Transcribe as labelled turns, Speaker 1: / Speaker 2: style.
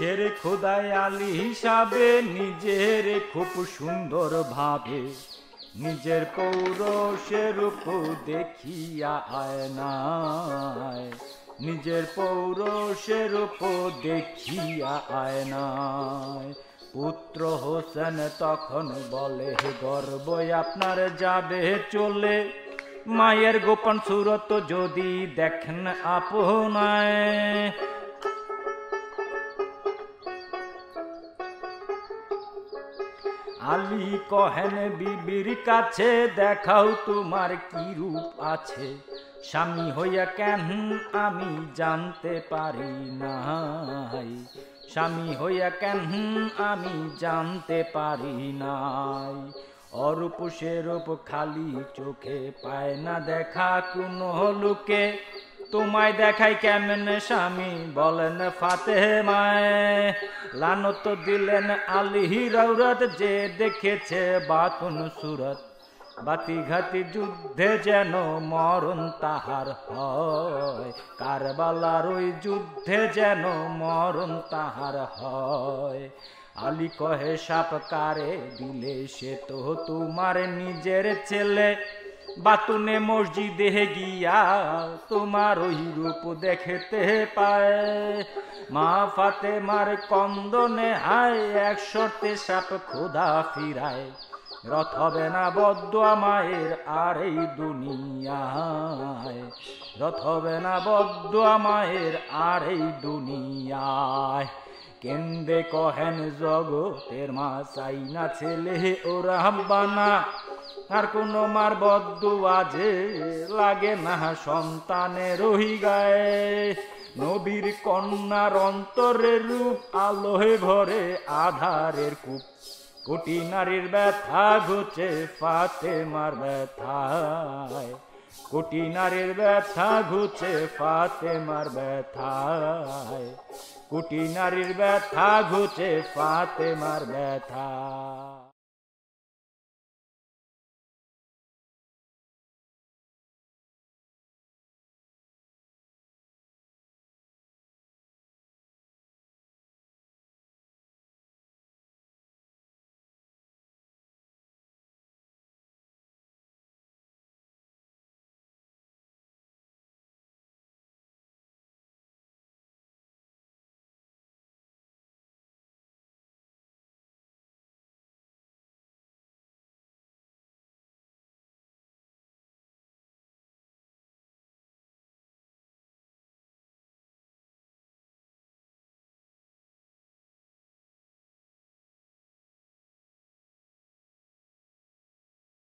Speaker 1: কিসের খোদায় আলী হিসাবে নিজের খুব সুন্দর ভাবে নিজের পৌরষের রূপ দেখিয়া আয়নায় নিজের পৌরষের রূপ দেখিয়া আয়নায় পুত্র হোসেন তখন বলে গর্ব আপনার যাবে চলে মায়ের গোপন সুরত যদি দেখেন আপনায় আলী কহেন বিবির কাছে দেখাও তোমার কি রূপ আছে স্বামী হইয়া কেন আমি জানতে পারি নাই স্বামী হইয়া কেন আমি জানতে পারি নাই অরূপ সেরূপ খালি চোখে পায় না দেখা কোনো লোকে তোমায় দেখাই কেমন স্বামী বলেন ফাতেমায় লানত দিলেন আলী রৌরত যে দেখেছে বাতুন সুরত বাতি ঘাতি যুদ্ধে যেন মরণ তাহার হয় কারবালার ওই যুদ্ধে যেন মরণ তাহার হয় আলী কহে সাপ কারে দিলে সে তো তোমার নিজের ছেলে বাতুনে মসজিদে গিয়া তোমার ওই রূপ দেখতে পায় মা ফাতেমার কন্দনে হায় এক শর্তে সাপ খোদা ফিরায় রথ হবে না বদুয়া মায়ের আর এই দুনিয়ায় রথ হবে না বদুয়া মায়ের আর এই দুনিয়ায় কেন্দে কহেন জগতের মা চাই না ছেলে ও রাব্বানা আর কোন মার বদুয়া যে লাগে না সন্তানের রহি গায়ে নবীর কন্যার অন্তরের রূপ আলোয় ভরে আধারের কূপ কোটি নারীর ব্যথা ঘুচে ফাতেমার ব্যথায় কোটি নারীর ব্যথা ঘুচে ফাতেমার ব্যথায় কোটি নারীর ব্যথা ঘুচে ফাতেমার ব্যথা।